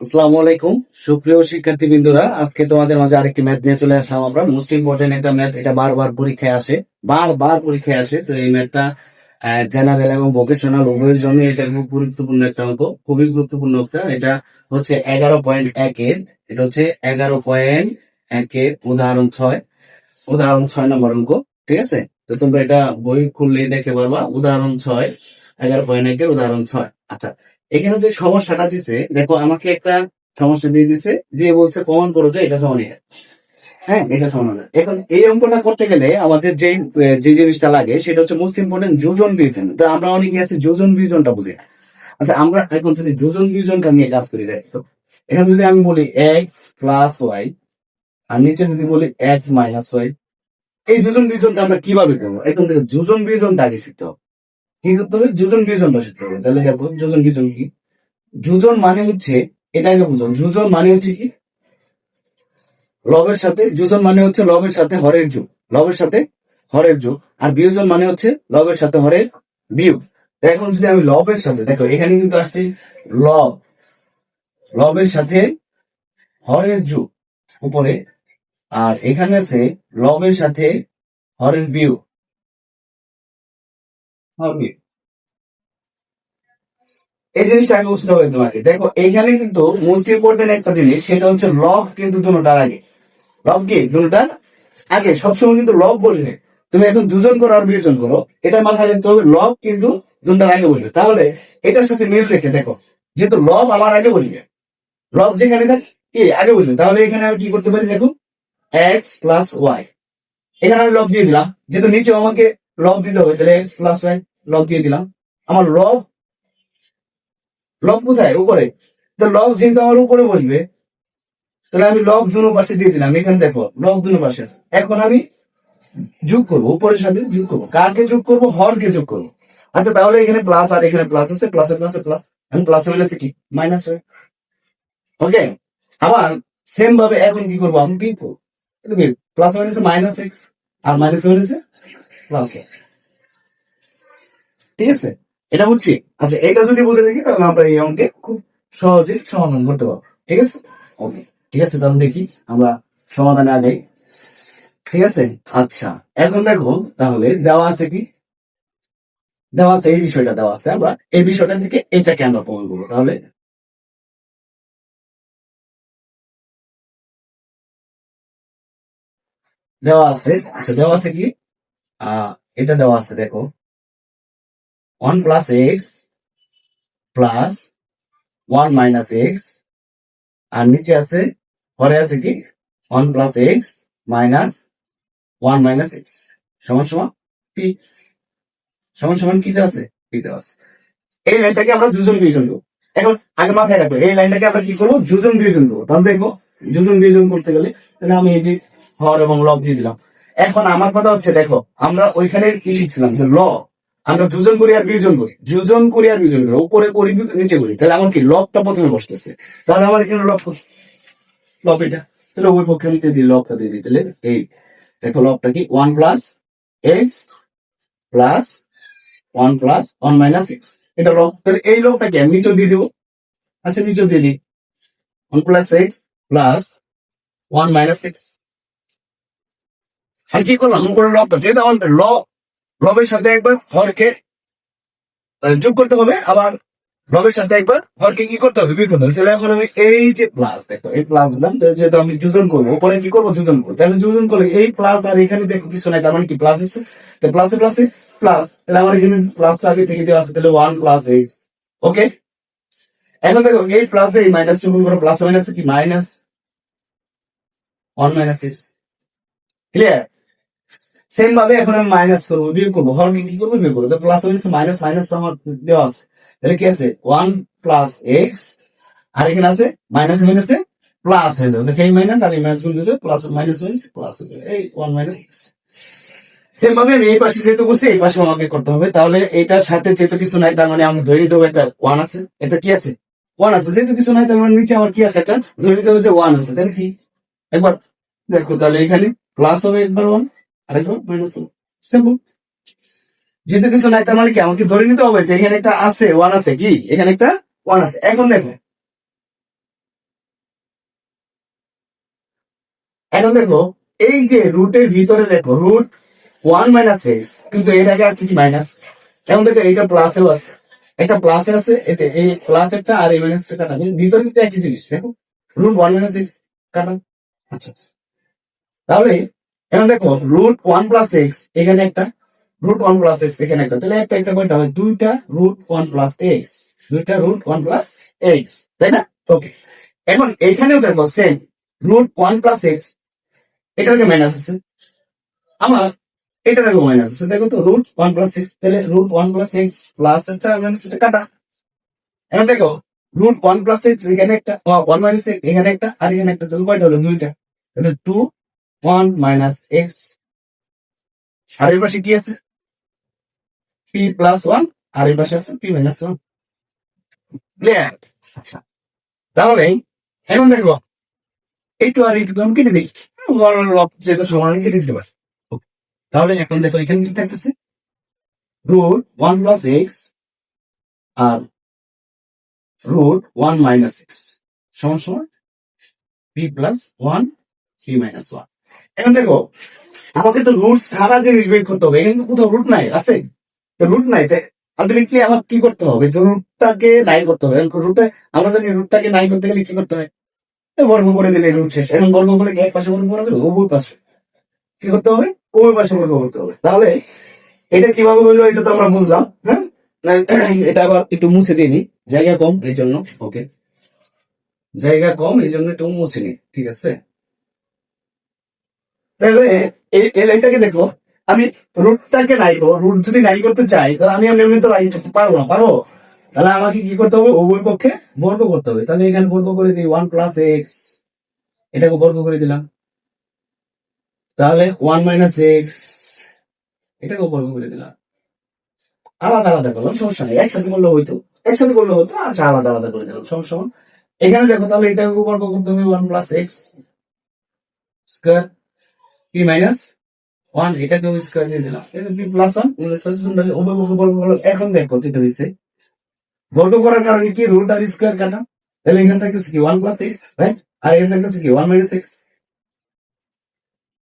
আসসালামু আলাইকুম সুপ্রিয় শিক্ষার্থী বিন্দুরা, আজকে তোমাদের মাঝে আরেকটি ম্যাথ নিয়ে চলে আসলাম। আমরা মোস্ট ইম্পর্টেন্ট একটা ম্যাথ, এটা বারবার পরীক্ষায় আসে, বারবার পরীক্ষায় আসে। তো এই ম্যাথটা জেনারেল এবং ভোকেশনাল উভয়ের জন্য এটা খুব গুরুত্বপূর্ণ একটা অঙ্ক, খুবই গুরুত্বপূর্ণ একটা। এটা হচ্ছে 11.1 এর, এটা হচ্ছে 11.1 এর উদাহরণ 6 নম্বর অঙ্ক। ঠিক আছে, তো তোমরা এটা বই খুললেই দেখতে পারবা। উদাহরণ 6, 11.1 এর উদাহরণ 6। আচ্ছা, এখানে যে সমস্যাটা দিছে, দেখো আমাকে একটা সমস্যা দিয়ে দিছে, দিয়ে বলছে প্রমাণ করো যে এটা সমান এটা। হ্যাঁ, এটা সমান হবে। এখন এই অঙ্কটা করতে গেলে আমাদের যে জিনিসটা লাগে সেটা হচ্ছে মোস্ট ইম্পর্টেন্ট যোজন বিয়োজন। তো আমরা অনেকে আছে যোজন বিয়োজনটা বুঝি না। আচ্ছা, আমরা এখন যদি যোজন বিয়োজনটা নিয়ে কাজ করি, দেখো এখানে যদি আমি বলি এক্স প্লাস ওয়াই, আর নিচে যদি বলি এক্স মাইনাস ওয়াই, এই যোজন বিয়োজনটা আমরা কিভাবে করবো? এখন থেকে যোজন বিয়োজনটা আগে শিখতে হবে। কি করতে হবে? যোজন বিয়োজনটা শিখতে হবে। তাহলে দেখো যোজন বিয়োজন কি। যোজন মানে হচ্ছে, এটা আগে বুঝো, যোজন মানে হচ্ছে কি, লবের সাথে, যোজন মানে হচ্ছে লবের সাথে হরের যোগ, লবের সাথে হরের যোগ। আর বিয়োজন মানে হচ্ছে লবের সাথে হরের বিয়োগ। তো এখন যদি আমি লবের সাথে, দেখো এখানে কিন্তু আসছে লব, লবের সাথে হরের যোগ উপরে, আর এখানে আছে লবের সাথে হরের বিয়োগ, হর বিয়োগ। এই জিনিসটা আগে বুঝতে হবে তোমাকে। দেখো এইখানে কিন্তু মোস্ট ইম্পর্টেন্ট একটা জিনিস, সেটা হচ্ছে লব কিন্তু দুটোটার আগে। লব কি দুটোটার আগে, সবসময় কিন্তু লব বসবে। তুমি এখন যোজন করো আর বিয়োজন করো, এটা মাথায় রাখতে হবে, লব কিন্তু দুটোটার আগে বসবে। তাহলে এটার সাথে মিল রেখে দেখো, যেহেতু লব আমার আগে বসবে, লব যেখানে থাকে কি আগে বসবে, তাহলে এখানে আমি কি করতে পারি, দেখো এক্স প্লাস ওয়াই, এখানে আমি লব দিয়ে দিলাম, যেহেতু নিচে আমাকে লব দিতে হবে, তাহলে এক্স প্লাস ওয়াই লব দিয়ে দিলাম। আমার লব, লব কোথায়? উপরে। তো লব যেহেতু আমার উপরে বসবে, তাহলে আমি লব দুনো পাশে দিয়ে দিলাম। এখানে দেখো লব দুনো পাশে আছে। এখন আমি যোগ করবো, উপরের সাথে যোগ করবো। কারকে যোগ করবো? হরকে যোগ করবো। আচ্ছা, তাহলে এখানে প্লাস আর এখানে প্লাস আছে, প্লাসে প্লাসে প্লাস, আমি প্লাসে মাইনাসে কি মাইনাস হয়। ওকে, আবার সেম ভাবে এখন কি করবো, আমি বিয়োগ করবো। প্লাস মাইনাসে মাইনাস এক্স, আর মাইনাস মাইনাসে প্লাস। ঠিক আছে, এটা বুঝছি। আচ্ছা, এটা যদি বুঝে দেখি তাহলে আমরা এই অঙ্কে খুব সহজে সমাধান করতে পারবো। ঠিক আছে, ওকে, ঠিক আছে, তাহলে দেখি আমরা সমাধানে আগে। ঠিক আছে, আচ্ছা এখন দেখো, তাহলে দেওয়া আছে কি, দেওয়া আছে এই বিষয়টা দেওয়া আছে, আমরা এই বিষয়টা থেকে এটাকে আমরা প্রমাণ করবো। তাহলে দেওয়া আছে, আচ্ছা দেওয়া আছে কি, এটা দেওয়া আছে, দেখো 1 + x + 1 - x, আর নিচে আছে, ঘরে আছে কি 1 + x - 1 - x সমান সমান p, সমান সমান কি দেওয়া আছে, p দেওয়া আছে। এই লাইনটাকে আমরা যোজন বিয়োজন করবো। এখন আগে মাথায় রাখবো, এই লাইনটাকে আমরা কি করবো, যোজন বিয়োজন করবো। তাহলে দেখবো যোজন বিয়োজন করতে গেলে, তাহলে আমি এই যে হর এবং লব দিয়ে দিলাম। এখন আমার কথা হচ্ছে, দেখো আমরা ওইখানে কি শিখছিলাম, যে আমরা যোজন করি আর বিয়োজন করি, যোজন করি আর বিয়োজন করি, উপরে করি নিচে করি। তাহলে আমার কি লবটা প্রথমে বসতেছে, তাহলে আমার এখানে লব এটা, তাহলে ওই পক্ষে আমি দিয়ে দিই, লবটা দিয়ে দিই। তাহলে এই দেখো লবটা কি 1 + x + 1 + 1 - x, এটা লব। তাহলে এই লবটাকে আমি নিচে দিয়ে দিব। আচ্ছা, নিচে দিয়ে দিই 1 + x + 1 - x। আর কি করলাম, উপরে লবটা, যেহেতু আমার লবের সাথে একবার হরকে যোগ করতে হবে, আবার লবের সাথে একবার হরকে কি করতে হবে, বিয়োগ করতে হবে। তাহলে এখন আমি এই যে প্লাস, দেখো এই প্লাস দিলাম, যেহেতু আমি যোজন করবো, উপরে কি করবো, যোজন করবো। তাহলে যোজন করলে এই প্লাস, আর এখানে দেখো কিছু নাই, তার মানে কি প্লাস আছে, প্লাসে প্লাসে প্লাস। তাহলে আমার এখানে প্লাস আগে থেকে দেওয়া আছে, তাহলে 1 + x। ওকে, এখন দেখো এই প্লাস এই মাইনাস গুণ করো, প্লাস মাইনাস কি মাইনাস 1 - x। ক্লিয়ার? সেম ভাবে এখন আমি মাইনাস করবো, বিয়োগ করবো, হরকে কি করবো, বিয়োগ করবো। তো প্লাস মাইনাস মাইনাস মাইনাস তো আমার দেওয়া আছে, তাহলে কি আছে 1 + x, আর এখানে আছে মাইনাস মাইনাসে প্লাস হয়ে যাবে। দেখো এই মাইনাস আর এই মাইনাস গুণ দিলে প্লাস মাইনাস প্লাস হয়ে যাবে, এই 1 - x। সেম ভাবে আমি এই পাশে যেহেতু বসছি, এই পাশে আমাকে করতে হবে। তাহলে এটার সাথে যেহেতু কিছু নাই, তার মানে আমি ধরে নিতে হবে একটা 1 আছে। এটা কি আছে, 1 আছে। যেহেতু কিছু নাই, তার মানে নিচে আমার কি আছে, একটা ধরে নিতে হবে যে 1 আছে। তাহলে কি, একবার দেখো, তাহলে এখানে প্লাস হবে একবার 1, আরেকবার মাইনাস হবে। সিম্পল। যেহেতু কিছু নাই, তার মানে কি আমাকে ধরে নিতে হবে যে এখানে একটা আছে, 1 আছে, কি এখানে একটা 1 আছে। এখন দেখো এখন দেখো এই যে রুটের ভিতরে দেখো রুট 1 - x, কিন্তু এর আগে আছে কি মাইনাস। এখন দেখো এইটা প্লাসেও আছে, একটা প্লাসে আছে, এতে এই প্লাস একটা আর এই মাইনাস কাটা, কিন্তু ভিতরে কিন্তু একই জিনিস। দেখো √1 - x কাটা। আচ্ছা, তাহলে এখন দেখো √1 + x এখানে একটা, √1 + x এখানে একটা, তাহলে একটা একটা কয়টা হয়? দুইটা √1 + x, দুইটা √1 + x, তাই না? ওকে, এখন এখানেও দেখো সেম √1 + x, এটাকে মাইনাস আছে আমার, এটার আগে মাইনাস আছে। দেখো তো √1 + x, তাহলে √1 + x প্লাস একটা মাইনাস এটা কাটা। এখন দেখো √1 + x এখানে একটা, 1 - x এখানে একটা, আর এখানে একটা, তাহলে কয়টা হলো? দুইটা, তাহলে 2 1 - x। আর এর পাশে কি আছে? p+1, আর এর পাশে আছে p-1। ক্লিয়ার? আচ্ছা, তাহলে এখন দেখো এইটু আর এইটুকু আমি কেটে দিই, লব যেহেতু সমান আমি কেটে দিতে পারি। Okay, তাহলে এখন দেখো এখানে কি থাকতেছে? √1 + x আর √1 - x সমান সমান p+1 p-1। এখন দেখো আমাকে তো রুট ছাড়া জিনিস বের করতে হবে, এখানে তো কোথাও রুট নাই, আছে তো রুট নাই, আলটিমেটলি আমার কি করতে হবে? যে রুটটাকে নাই করতে হবে। রুটে আমরা জানি রুটটাকে নাই করতে গেলে কি করতে হয়? বর্গ করে দিলে রুট শেষ। এখন বর্গ করে এক পাশে বর্গ করা যাবে, উভয় পাশে কি করতে হবে? উভয় পাশে বর্গ করতে হবে। তাহলে এটা কিভাবে হইলো এটা তো আমরা বুঝলাম, হ্যাঁ? এটা আবার একটু মুছে দিই নি, জায়গা কম এই জন্য। ওকে, জায়গা কম এই জন্য একটু মুছে নি, ঠিক আছে? তাহলে এই লাইনটাকে দেখো, আমি রুটটাকে নাই করবো, রুট যদি নাই করতে চাই তাহলে আমি এমনি তো লাইন করতে পারবো না, পারবো? তাহলে আমাকে কি করতে হবে? উভয় পক্ষে বর্গ করতে হবে। তাহলে এখানে বর্গ করে দিই 1 + x, এটাকে বর্গ করে দিলাম, তাহলে 1 - x, এটাকে বর্গ করে দিলাম। আলাদা আলাদা করলাম, সমস্যা নেই, একসাথে করলে হইতো, একসাথে করলে হতো, আচ্ছা আলাদা আলাদা করে দিলাম, সমস্যা নেই। এখানে দেখো তাহলে এটাকে বর্গ করতে হবে 1 + x স্কয়ার p-1, এটাকে স্কয়ার দিয়ে দিলাম, এটা p+1 উভয় বর্গ করলাম। এখন দেখো যেটা হয়েছে, বর্গ করার কারণে কি রুট আর স্কয়ার কাটা, তাহলে এখানে থাকতেছে কি 1 + x, রাইট? আর এখানে থাকতেছে কি 1 - x,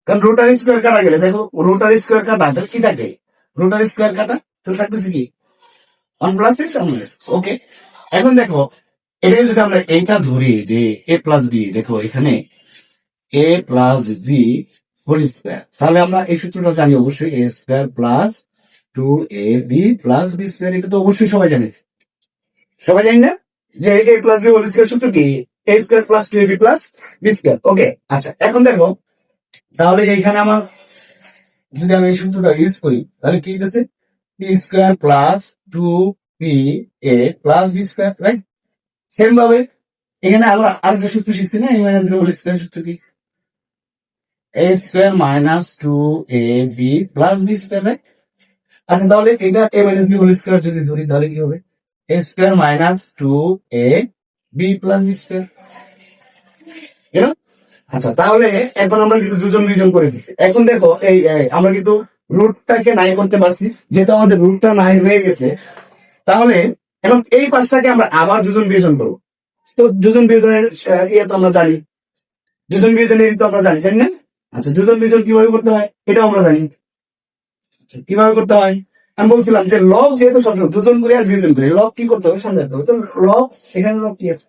কারণ রুট আর স্কয়ার কাটা গেলে দেখো রুট আর স্কয়ার কাটা, তাহলে কি থাকে? রুট আর স্কয়ার কাটা, তাহলে থাকতেছে কি 1 + x 1 - x। ওকে, এখন দেখো এটা যদি আমরা এইটা ধরি যে a+b, দেখো এখানে a+b হোল স্কয়ার, তাহলে আমরা এই সূত্রটা জানি অবশ্যই, a² + 2ab + b², এটা তো অবশ্যই সবাই জানে, সবাই জানি না যে a+b হোল স্কয়ার সূত্র কি? a² + 2ab + b²। ওকে, আচ্ছা, এখন দেখো তাহলে এইখানে আমার যদি আমি এই সূত্রটা ইউজ করি তাহলে কি দিতেছে? p² + 2pa + b², right? Same ভাবে এখানে আমরা আরেকটা সূত্র শিখছি না, a - b হোল স্কয়ার সূত্র কি? a² - 2ab + b², right? আচ্ছা, তাহলে এটা a - b হোল স্কয়ার যদি ধরি তাহলে কি হবে? a² - 2ab + b², এরকম। আচ্ছা, তাহলে এখন আমরা কিন্তু যোজন বিয়োজন করে দিচ্ছি। এখন দেখো এই আমরা কিন্তু রুটটাকে নাই করতে পারছি, যেহেতু আমাদের রুটটা নাই হয়ে গেছে, তাহলে এখন এই পাশটাকে আমরা আবার যোজন বিয়োজন করবো। তো যোজন বিয়োজনের ইয়ে তো আমরা জানি, যোজন বিয়োজনের তো আমরা জানি, জানি না? আচ্ছা, যোজন বিয়োজন কিভাবে করতে হয় এটাও আমরা জানি। আচ্ছা, কিভাবে করতে হয়? আমি বলছিলাম যে লব যেহেতু সবসময় যোজন করে আর বিয়োজন করে, লব কি করতে হবে? সামনে রাখতে হবে। তো লব, এখানে লব কি আছে?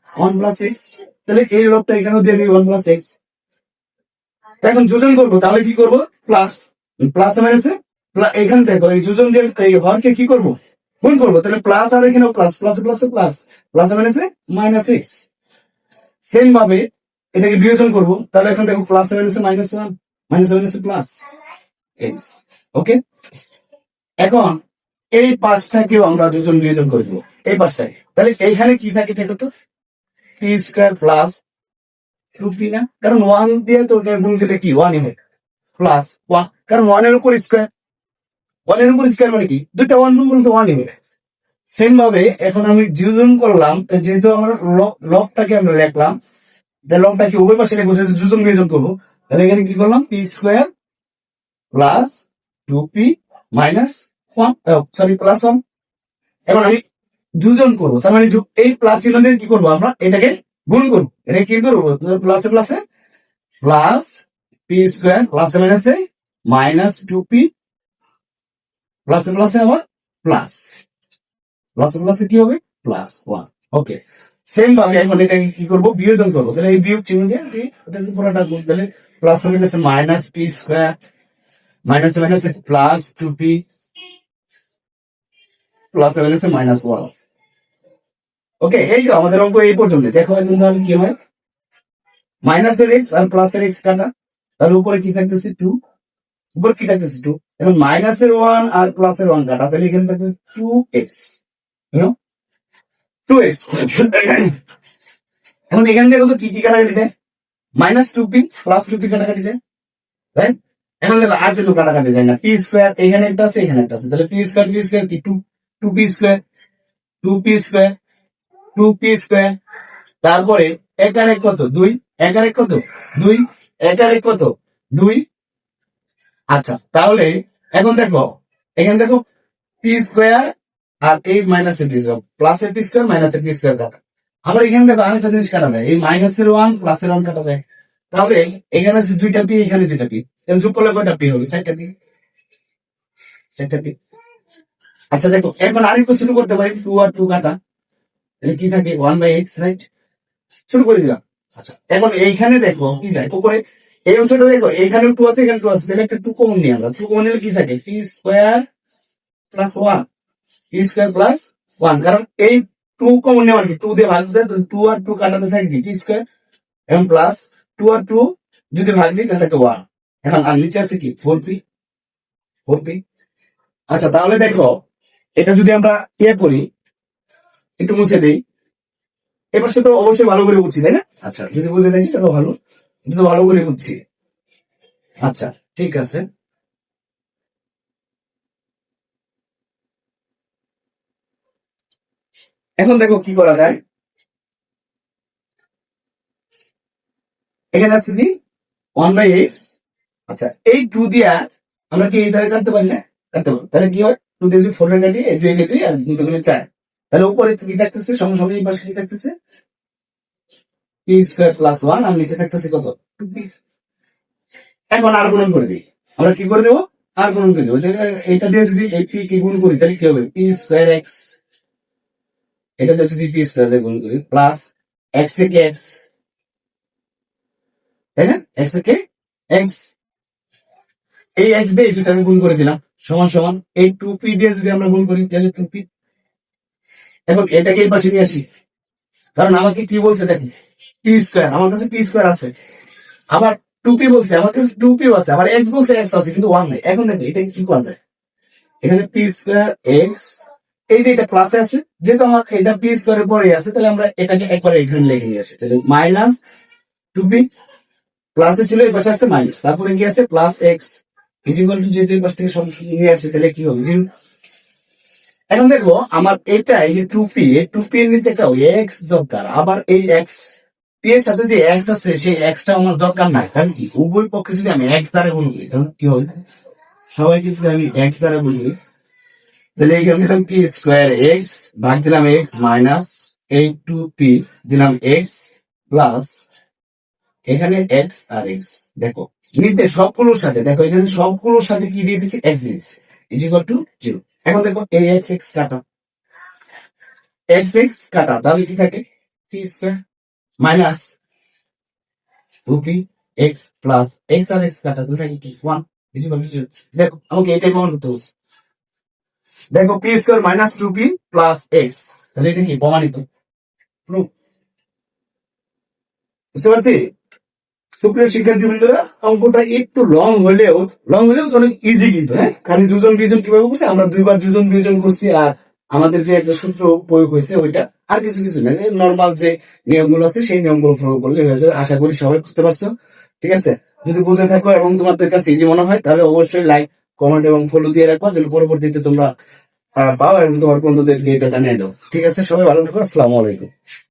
1 + x, তাহলে এই লবটা এখানেও দিয়ে দিই 1 + x। এখন যোজন করবো, তাহলে কি করবো? প্লাস, প্লাস মাইনাসে এখান থেকে এই যোজন দিয়ে এই হরকে কি করবো? গুণ করবো, তাহলে প্লাস, আর এখানেও প্লাস, প্লাসে প্লাসে প্লাস, প্লাস মাইনাসে -x। সেম ভাবে এটাকে বিয়োজন করবো, তাহলে এখন দেখো প্লাস মাইনাসে -1, মাইনাস মাইনাসে প্লাস x। ওকে, এখন এই পাঁচটাকেও আমরা যোজন বিয়োজন করে দেবো, এই পাঁচটাকে। তাহলে এইখানে কি থাকে দেখো তো, p² + 2p না, কারণ 1 দিয়ে তো গুণ দিলে কি 1 হবে, প্লাস 1, কারণ 1 এর উপর স্কয়ার, 1 এর উপর স্কয়ার মানে কি দুইটা 1 গুণ করলে তো 1 হবে। সেম ভাবে এখন আমি যোজন করলাম, যেহেতু আমরা লবটাকে আমরা লিখলাম, লবটাকে উভয় পাশে রেখে যোজন বিয়োজন করবো, তাহলে এখানে কি করলাম? p² + 2p - 1, sorry +1। এখন আমি যোজন করবো, তার মানে এই প্লাস চিহ্ন দিয়ে কি করবো? আমরা এটাকে গুণ করবো, এটা কি করবো? প্লাসে প্লাসে প্লাস পি স্কোয়ার প্লাসে মাইনাসে মাইনাস 2p প্লাসে প্লাসে আবার প্লাস প্লাসে প্লাসে কি হবে প্লাস 1। ওকে, সেম ভাবে এখন এটাকে কি করবো বিয়োজন করবো, তাহলে এই বিয়োগ চিহ্ন দিয়ে ওটাকে পুরোটা গুণ, তাহলে প্লাস মাইনাসে মাইনাস পি স্কোয়ার মাইনাসে মাইনাসে প্লাস 2p প্লাসে মাইনাসে মাইনাস 1। ওকে, এই তো আমাদের অঙ্ক এই পর্যন্ত। দেখো এখন তাহলে কি হয়, মাইনাসের এক্স আর প্লাসের এক্স কাটা, তাহলে উপরে কি থাকতেছে 2, উপরে কি থাকতেছে 2, এখন মাইনাসের 1 আর প্লাসের 1 কাটা, তাহলে এখানে থাকতেছে 2x, 2x। এখন এখান থেকে কত কি কি কাটাকাটি যায়, মাইনাস 2p প্লাস 2p কাটাকাটি যায়, রাইট? এখন দেখো আর কিছু কাটাকাটি যায় না, পি স্কোয়ার এখানে একটা আছে এখানে একটা আছে, তাহলে পি স্কোয়ার কি 2p square 2p square 2p square, তারপরে এক আর এক কত 2, এক আর এক কত 2, এক আর এক কত 2। আচ্ছা, তাহলে এখন দেখো এখানে দেখো পি স্কোয়ার আর এই মাইনাসের পি স্কোয়ার প্লাসের পি স্কোয়ার মাইনাসের পি স্কোয়ার কাটা, আবার এখানে দেখো আরেকটা জিনিস কাটা যায়, এই মাইনাসের 1 প্লাসের 1 কাটা যায়, তাহলে এখানে আছে 2টা পি এখানে 2টা পি, যোগ করলে কয়টা পি হবে 4টা পি, 4টা পি। আচ্ছা দেখো এখন আরেকটু শুরু করতে পারি, 2 আর 2 কাটা, তাহলে কি থাকে 1/x, রাইট? শুরু করে দিলাম। আচ্ছা এখন এইখানে দেখো কি যায় উপরে, এই অংশটা দেখো এখানে 2 আছে এখানে 2 আছে, তাহলে একটা 2 কমন নিয়ে আমরা, 2 কমন নিলে কি থাকে p square plus 1, P square plus 1, কারণ এই 2 কমন নেওয়ার কি 2 দিয়ে ভাগ দিতে, 2 আর 2 কাটাতে থাকে কি পি স্কোয়ার, এবং প্লাস 2 আর 2 যদি ভাগ দিই তাহলে থাকে 1, এখন আর নিচে আছে কি 4p, 4p। আচ্ছা তাহলে দেখো এটা যদি আমরা ইয়ে করি, একটু মুছে দিই, এবার সে তো অবশ্যই ভালো করে বুঝছি তাই না? আচ্ছা যদি বুঝে দেখি তাহলে ভালো, কিন্তু ভালো করে বুঝছি। আচ্ছা ঠিক আছে, এখন দেখো কি করা যায়, এখানে আছে কি 1/x। আচ্ছা এই 2 দিয়া আমরা কি এটা কাটতে পারি না, কাটতে পারি, তাহলে কি হয় 2 দিয়ে যদি 4 এর কাটি এই 2 এর কাটি আর 2 দুগুণে 4, তাহলে উপরে কি থাকতেছে সঙ্গে সঙ্গে এই পাশে কি থাকতেছে পি স্কোয়ার প্লাস 1 আর নিচে থাকতেছে কত 2p। এখন আর গুণন করে দিই, আমরা কি করে দেবো আর গুণন করে দেবো, এটা দিয়ে যদি এই পি কে গুণ করি তাহলে কি হবে পি স্কোয়ার এক্স, এটা দিয়ে যদি পি স্কোয়ার দিয়ে গুণ করি প্লাস এক্স একে এক্স, তাই না, এক্স একে এক্স, এই এক্স দিয়ে এই দুটো আমি গুণ করে দিলাম সমান সমান এই 2p দিয়ে যদি আমরা গুণ করি তাহলে 2p। এখন এটাকে এই পাশে নিয়ে আসি, কারণ আমাকে কি বলছে দেখেন পি স্কোয়ার, আমার কাছে পি স্কোয়ার আছে, আবার 2p বলছে আমার কাছে 2p আছে, আবার এক্স বলছে এক্স আছে কিন্তু 1 নাই। এখন দেখো এটা কি করা যায়, এখানে পি স্কোয়ার এক্স, এই যে এটা প্লাসে আছে যেহেতু আমার এটা পি স্কোয়ারের পরে আছে, তাহলে আমরা এটাকে একবারে এখানে লিখে নিয়ে আসি, তাহলে মাইনাস 2p প্লাসে ছিল এই পাশে আসছে মাইনাস, তারপরে কি আছে প্লাস এক্স ইজিক্যাল টু, যেহেতু এই পাশ থেকে সব নিয়ে আসছে তাহলে কি হবে 0। এখন দেখো আমার এটা এই যে 2p, এই 2p এর নিচে একটা এক্স দরকার, আবার এই এক্স পি এর সাথে যে এক্স আছে সেই এক্সটা আমার দরকার নাই, তাহলে কি উভয় পক্ষে যদি আমি এক্স দ্বারা গুণ করি তাহলে কি হবে, সবাইকে যদি আমি এক্স দ্বারা গুণ করি তাহলে এখানে দিলাম পি স্কোয়ার এক্স ভাগ দিলাম এক্স মাইনাস এই 2p দিলাম এক্স প্লাস এখানে এক্স আর এক্স, দেখো নিচে সবগুলোর সাথে দেখো এখানে সবগুলোর সাথে কি দিয়ে দিচ্ছি এক্স দিয়ে দিচ্ছি ইজিক্যাল টু 0। এখন দেখো এই এক্স এক্স কাটা, এক্স এক্স কাটা, তাহলে কি থাকে p square minus 2p x plus x আর এক্স কাটা, তাহলে থাকে কি 1 ইজিক্যাল টু 0। দেখো আমাকে এটাই প্রমাণ করতে বলছে, দেখো P square minus 2p plus x, তাহলে এটা কি প্রমাণিত প্রুফ, বুঝতে পারছি? সুপ্রিয় শিক্ষার্থী বন্ধুরা অঙ্কটা একটু লং হলেও অনেক ইজি কিন্তু, হ্যাঁ খালি দুজন বিজন কিভাবে করছে, আমরা 2বার দুজন বিজন করছি, আর আমাদের যে একটা সূত্র প্রয়োগ হয়েছে ওইটা, আর কিছু কিছু না, নর্মাল যে নিয়মগুলো আছে সেই নিয়মগুলো প্রয়োগ করলে হয়ে যাবে। আশা করি সবাই বুঝতে পারছো, ঠিক আছে? যদি বুঝে থাকো এবং তোমাদের কাছে ইজি মনে হয় তাহলে অবশ্যই লাইক কমেন্ট এবং ফলো দিয়ে রাখো, যেন পরবর্তীতে তোমরা পাও এবং তোমার বন্ধুদেরকে এটা জানিয়ে দাও। ঠিক আছে, সবাই ভালো থাকো, আসসালামু আলাইকুম।